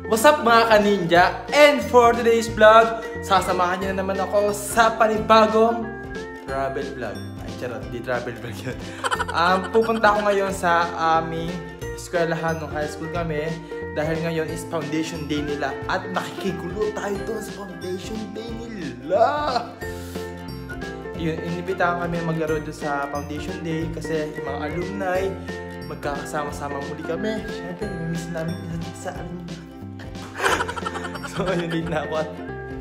What's up mga ka-ninja? And for today's vlog, sasamahan niyo na naman ako sa panibagong travel vlog. Ay charot, di travel vlog yun. Pupunta ako ngayon sa aming eskwelahan nung high school kami. Dahil ngayon is foundation day nila. At nakikigulo tayo doon sa foundation day nila. Yun, inibitahan kami maglaro doon sa foundation day. Kasi yung mga alumni, magkakasama-sama muli kami. Siyempre, namimiss namin sa amin. So, ayun, late na ako at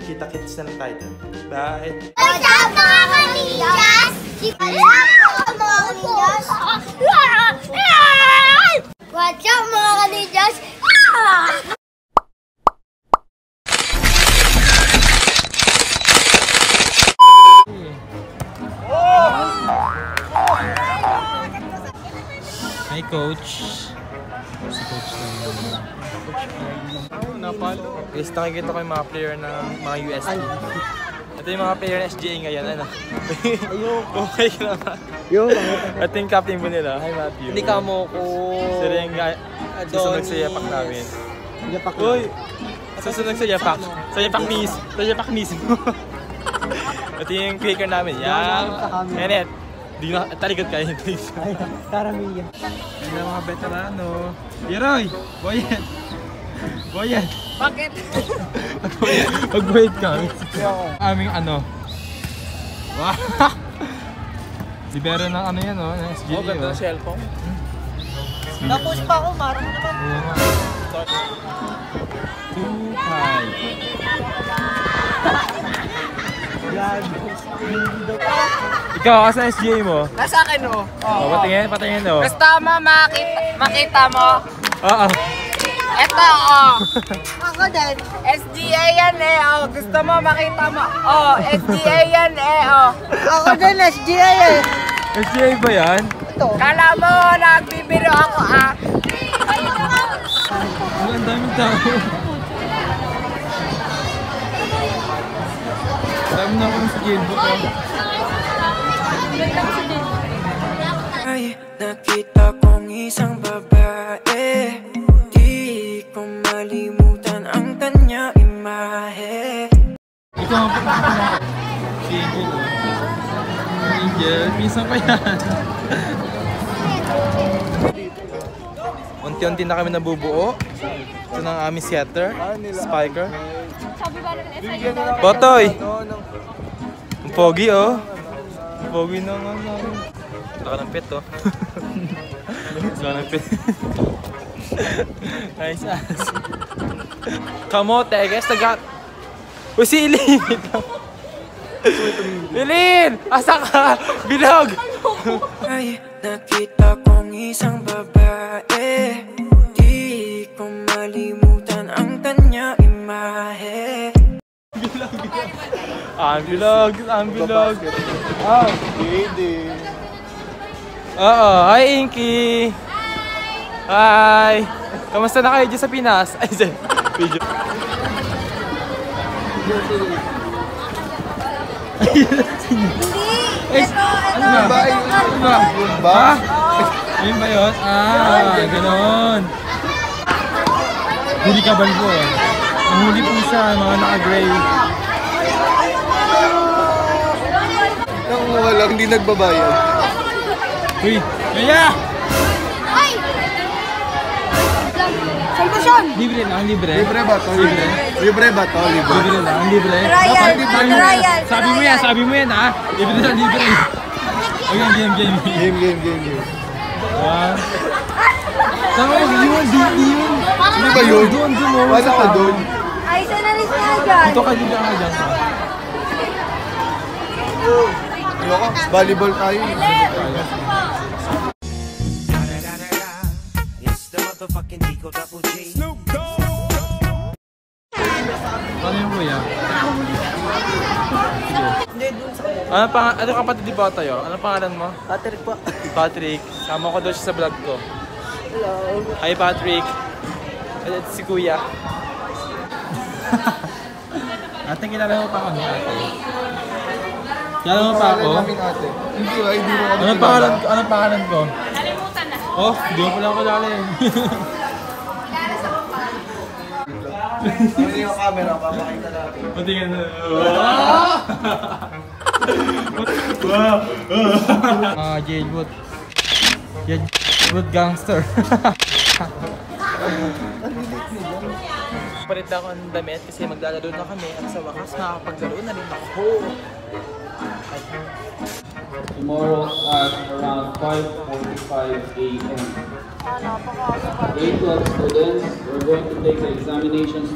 kita-kits na lang tayo dun. Bye! What's up mga ka-ninjas? What's up mga ka-ninjas? Hi, Coach. Si Coach na napalo. Guys, nakikita ko yung mga player ng mga UST. Ito yung mga player ng SGA ngayon. Ano? Okay ka naman. Ito yung captain mo nila. Hi, Matthew. Hindi ka mo ko. Sila yung susunod sa yapak namin. Uy! Susunod sa yapak. Sa yapak miss. Sa yapak miss mo. Ito yung quicker namin. Yan. Enet. Di na, talikod kayo. Karamiya. Yan ang mga veterano. Yeroy! Boyet! Boyet! Bakit? Mag-boyet ka. Aming ano. Wow! Libero ng ano yan o. Ng SGA. Oh, ganda ng cellphone. Tapos pa ako, marang naman. Too high. Ikaw, asa SGA mo? Nasa akin o. Oh, patingin o. Basta makita mo. Oo. Eto o. Ako din. SDA yan eh o. Gusto mo makita mo. O, SDA yan eh o. Ako din SDA eh. SGA ba yan? Kala mo, nagbibiro ako ah. Ang daming tao. Dami na akong sa jailbook ko. Ay, nakita kong isang babae. Di ko malimutan ang kanya imahe. Ikaw ang pagkakala. Si Angel o. Angel, minsan pa yan. Unti-unti na kami nabubuo. Ito na ang aming setter, spiker. Botoy! Ang pogi oh. Ang pogi na nga namin. Saka ng pet oh. Saka ng pet. Nice ass. Kamote, I guess nagat. Uy, si Ilin! Ilin! Asa ka? Bilog! Ay, nakita kong isang babae. Di ko malimutan ang kanya imahe. Bilog! Ang bilog! Ah, pwede. Oo, hi Inky! Hi! Kamusta na kayo dyan sa Pinas? Ay, dyan. Video. Ano ba? Ano ba? Yun ba? Ayun ba yun? Ah, gano'n. Huli ka balbo. Ang huli po siya, mga naka-gray. Nakuha lang, hindi nagbabayad. Uy! Kaya! Ay! Salvation! Libre lang, libre. Libre ba to? Libre? Libre ba to? Libre? Libre lang, libre. Trial! Sabi mo yan ha? Libre na, libre. Okay, game. Game. One. Tama mo, yun. Hindi ba yun? Doon, Wala ka doon. Ay, isa na rin sila dyan. Ito ka dito ka dyan. Ayoko, volleyball tayo. Ano yung kuya? Ano kapatid di ba tayo? Ano pangalan mo? Patrick po. Patrick. Sama ko daw siya sa vlog ko. Hello. Hi Patrick. Ito si kuya. Ate, kilala mo pa ako niya ate. Kilala mo pa ako? Hindi ba? Hindi mo kami Anong pangalan ko? Nalimutan na. Oh, hindi mo pala ako kilala eh. Hindi yung camera, papakita natin. Patingin na. Jailwood. Jailwood gangster. Palit ako ng damit kasi maglalaro na kami at sa wakas nakakapaglaro na rin ako. Tomorrow at around 5:45 a.m. Grade 12 students, we're going to take the examinations.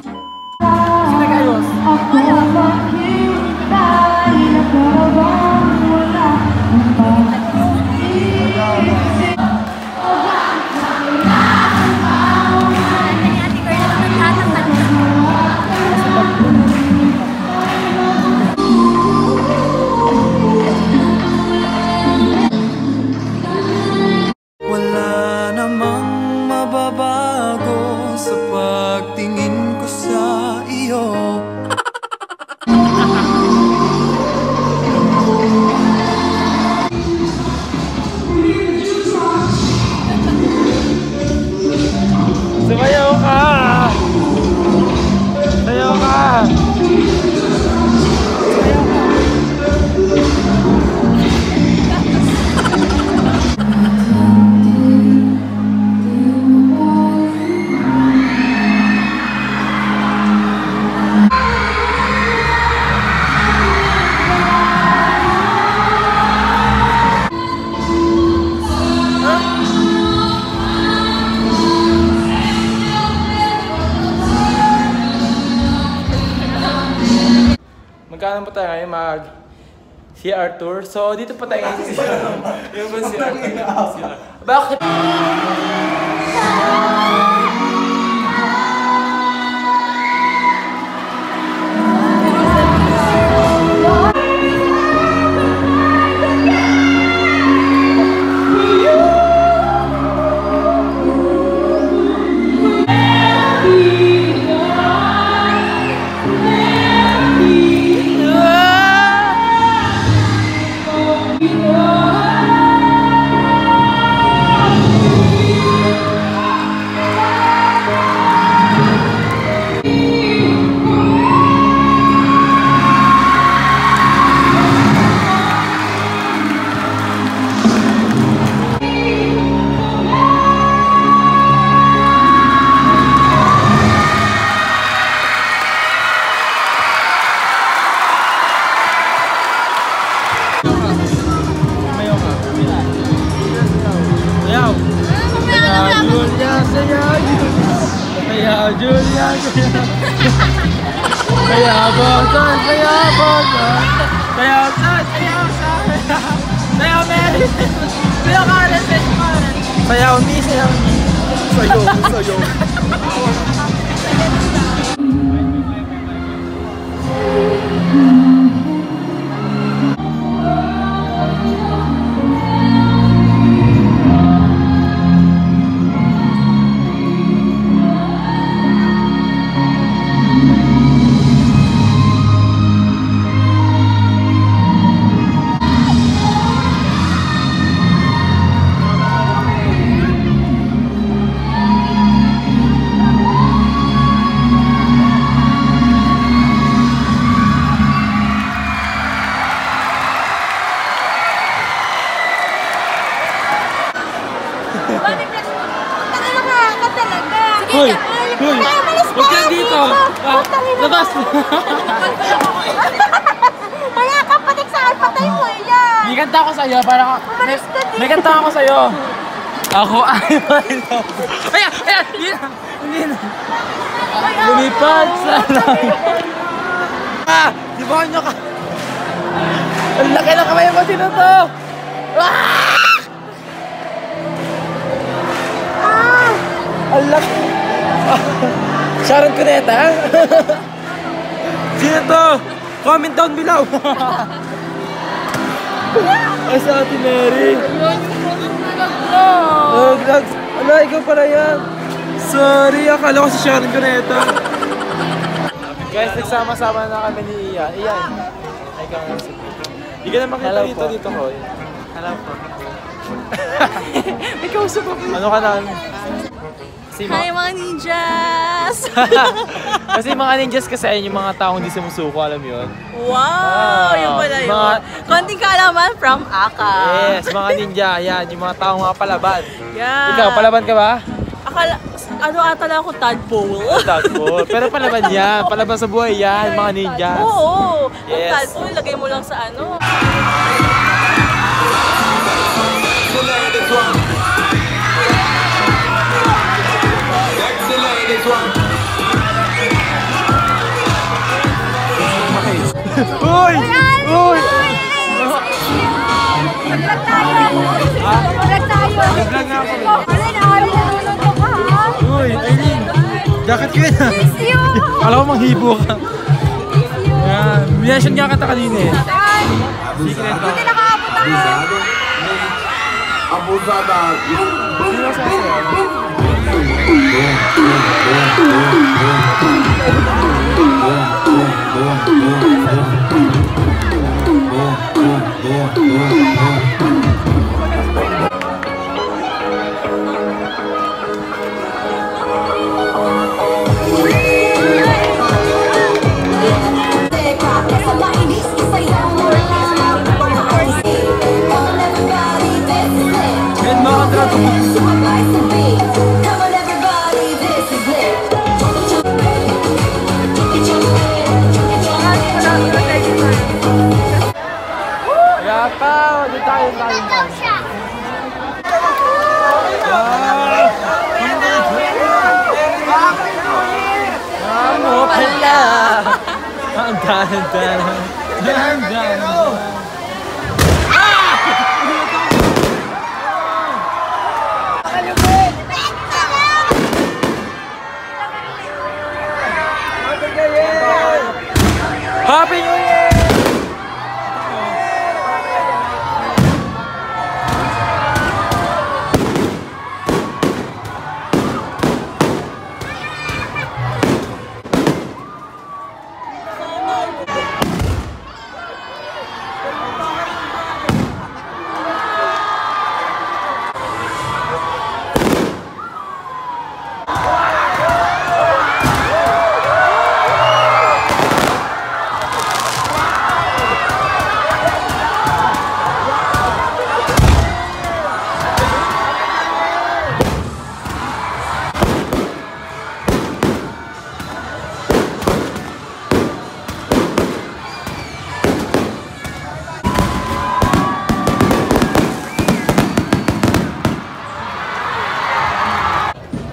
Wala namang mababago sa pagtingin ko sa iyo. Sumayaw ka! Sumayaw ka! Magkano pa tayo ngayon mag CR tour? So dito pa tayo ngayon sa CR. Yung ba CR? Bakit? Julia, kaya bosan, sayaw Mary, sayaw Karen, sayaw ni, sayaw. Hoy! Huwag ka dito! Labas! Kaya ka patik saan, patay mo yan! May kanta ako sa'yo para ka... May kanta ako sa'yo! Ako ay mayroon! Ayan! Hindi na! Lumipad sa langit! Di ba nyo ka? Ang laki ng kamay mo! Sino to? Ang laki! Sharon Cuneta? Sino to? Comment down below! Ay sa Ate Mary! Nag-vlogs! Ala, ikaw pala yan! Sorry, akala ko si Sharon Cuneta. Guys, nagsama-sama na kami ni Ian. Ian! Ay ka nga sa dito. Hindi ka na makita dito ko. Hello po. May kausap ako. Ano ka namin? Hi mga ninjas! Kasi mga ninjas kasi ayun yung mga taong hindi sumusuko, alam yun? Wow! Yung pala yun. Konting kaalaman from Aka. Yes, mga ninja. Yan, yung mga taong mga palaban. Yeah. Ikaw, palaban ka ba? Akala, ata lang ako tadpole. Tadpole. Pero palaban yan. Palaban sa buhay yan, mga ninjas. Oo. Yes. Ang tadpole, lagay mo lang sa ano. Uy! Uy! Vlog tayo! Vlog tayo! Vlog nga ako. Alin, ayaw nalulunod ka ha? Uy, Aileen! Jacket ko yun ah. Miss you! Kala ko manghibo ka. Yan. Mination nga kita kanina eh. Secret ba? Hindi nakaabot ako! Sino sa akin? Happy New Year!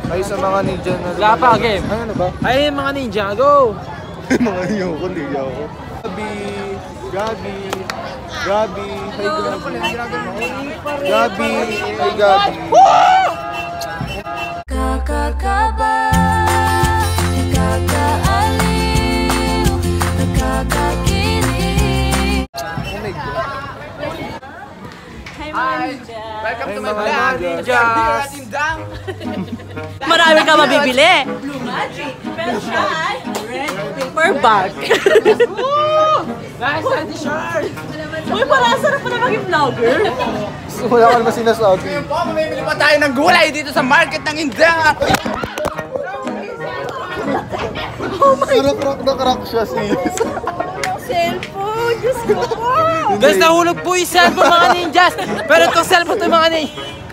Ay, sa mga ninja na... Wala pa, game. Ano ba? Ay, mga ninja, go! Mga ninja ko, liga ako. Gabi. Gabi. Hey, Gabi. Gabi. Hey, Gabi. Kakakaba, nakakaaliw, nakakakilig. Hi mga ninjas! Welcome to my vlog, ninjas! Marami ka mabibili. Blue Magic, pero siya ay red paper bag. Nice t-shirt! Uy, parang sarap pa na maging vlogger. Wala ka naman sinasabi. Mamimili pa tayo ng gulay dito sa market ng India. Crack siya sis. Cellphone, Diyos ko po! Guys, nahulog po yung cellphone mga ninjas! Pero itong cellphone ito mga ninjas!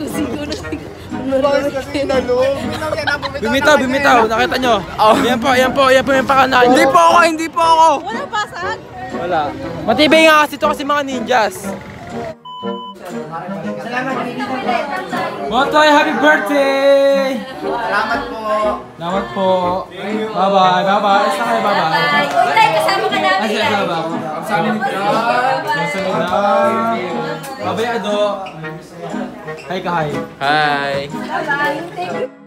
Kasi nalog. Bimitaw, nakita nyo? Yan po yung pakanahan. Hindi po ako. Walang pasag. Wala. Matibay nga kasi ito kasi mga ninjas. Motoy, happy birthday! Salamat po. Bye-bye. Basta kayo, bye-bye. Ulay, kasama ka namin Ay, yan. sila ba ako? Bye-bye, Ado. Hi ka, hi. Hi. Bye-bye. Thank you.